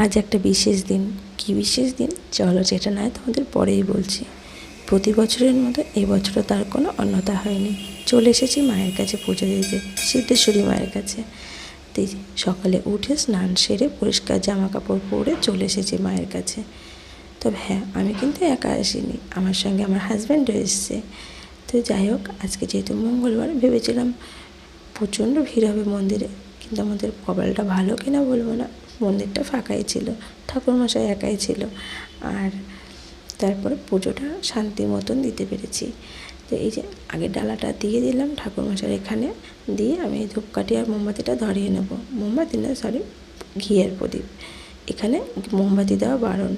আজ একটা বিশেষ দিন। কী বিশেষ দিন চলো সেটা নয় তোমাদের পরেই বলছি। প্রতি বছরের মতো এই বছরও তার কোনো অন্যতা হয়নি। চলে এসেছি মায়ের কাছে পুজো দিতে, সিদ্ধেশ্বরী মায়ের কাছে। সকালে উঠে স্নান সেরে পরিষ্কার জামা কাপড় পরে চলে এসেছি মায়ের কাছে। তবে হ্যাঁ, আমি কিন্তু একা আসিনি, আমার সঙ্গে আমার হাজব্যান্ডও এসছে। তো যাই হোক, আজকে যেহেতু মঙ্গলবার ভেবেছিলাম প্রচণ্ড ভিড় হবে মন্দিরে, কিন্তু আমাদের কপালটা ভালো কিনা বলবো না, মন্দিরটা ফাঁকাই ছিল, ঠাকুরমশাই একাই ছিল। আর তারপরে পুজোটা শান্তি মতন দিতে পেরেছি। তো এই যে আগের ডালাটা দিয়ে দিলাম ঠাকুরমশাই এখানে, দিয়ে আমি এই ধূপকাঠি আর মোমবাতিটা ধরিয়ে নেব। মোমবাতি না, সরি, ঘিয়ের প্রদীপ। এখানে মোমবাতি দেওয়া বারণ,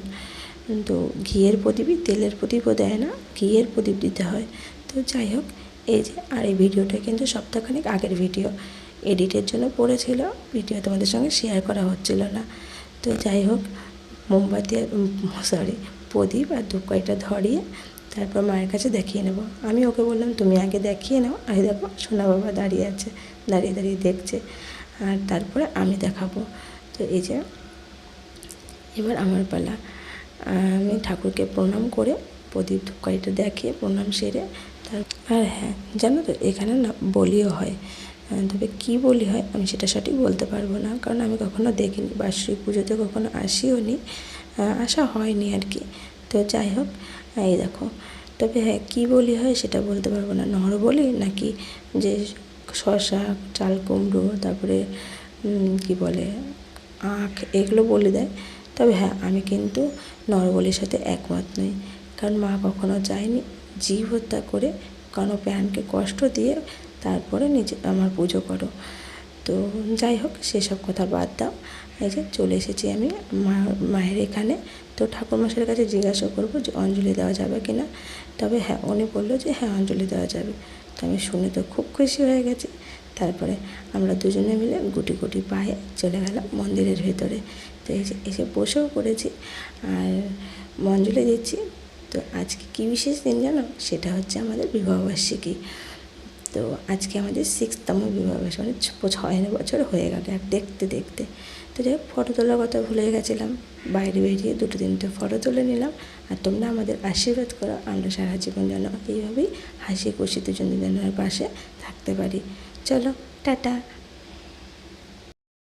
তো ঘিয়ের প্রদীপই, তেলের প্রদীপও দেয় না, ঘিয়ের প্রদীপ দিতে হয়। তো যাই হোক, এই যে, আর এই ভিডিওটা কিন্তু সপ্তাহখানেক আগের ভিডিও, এডিটের জন্য পড়েছিল, ভিডিও তোমাদের সঙ্গে শেয়ার করা হচ্ছিল না। তো যাই হোক, মোমবাতি প্রদীপ আর ধূপকাঠিটা ধরিয়ে তারপর মায়ের কাছে দেখিয়ে নেব। আমি ওকে বললাম তুমি আগে দেখিয়ে নাও, আর দেখো সোনা বাবা দাঁড়িয়ে আছে, দাঁড়িয়ে দাঁড়িয়ে দেখছে, আর তারপরে আমি দেখাবো। তো এই যে এবার আমার পালা। আমি ঠাকুরকে প্রণাম করে প্রদীপ ধূপকাঠিটা দেখিয়ে প্রণাম সেরে আর হ্যাঁ, জানো তো এখানে না বলিও হয়, তবে কী বলি হয় আমি সেটা সঠিক বলতে পারবো না, কারণ আমি কখনো দেখিনি, বার্ষিক পুজোতে কখনো আসিও নি, আসা হয়নি আর কি। তো যাই হোক, এই দেখো, তবে হ্যাঁ, কী বলি হয় সেটা বলতে পারবো না, নহর বলি নাকি যে শসা, চাল কুমড়ো, তারপরে কি বলে আখ, এগুলো বলে দেয়। তবে হ্যাঁ, আমি কিন্তু নরবলির সাথে একমত নই, কারণ মা কখনো চায়নি জীব হত্যা করে কোনো প্রাণকে কষ্ট দিয়ে তারপরে নিজে আমার পুজো করো। তো যাই হোক, সেসব কথা বাদ দাও। এই যে চলে এসেছি আমি মায়ের এখানে। তো ঠাকুরমশাইয়ের কাছে জিজ্ঞাসা করবো যে অঞ্জলি দেওয়া যাবে কি না। তবে হ্যাঁ, উনি বললো যে হ্যাঁ, অঞ্জলি দেওয়া যাবে। তো আমি শুনে তো খুব খুশি হয়ে গেছি। তারপরে আমরা দুজনে মিলে গুটি গুটি পায়ে চলে গেলাম মন্দিরের ভেতরে। তো এই যে এসে বসেও পড়েছি আর অঞ্জলি দিচ্ছি। তো আজকে কী বিশেষ দিন জানো, সেটা হচ্ছে আমাদের বিবাহবার্ষিকী। তো আজকে আমাদের 6তম বিবাহবার্ষিকী, মানে 6 বছর হয়ে গেল আর দেখতে দেখতে। তো যাই হোক, ফটো তোলার কথা ভুলে গেছিলাম, বাইরে বেরিয়ে 2-3টে ফটো তুলে নিলাম। আর তোমরা আমাদের আশীর্বাদ করো, আমরা সারা জীবন যেন এইভাবেই হাসি খুশি দুজন দুজনের পাশে থাকতে পারি। চলো, টাটা।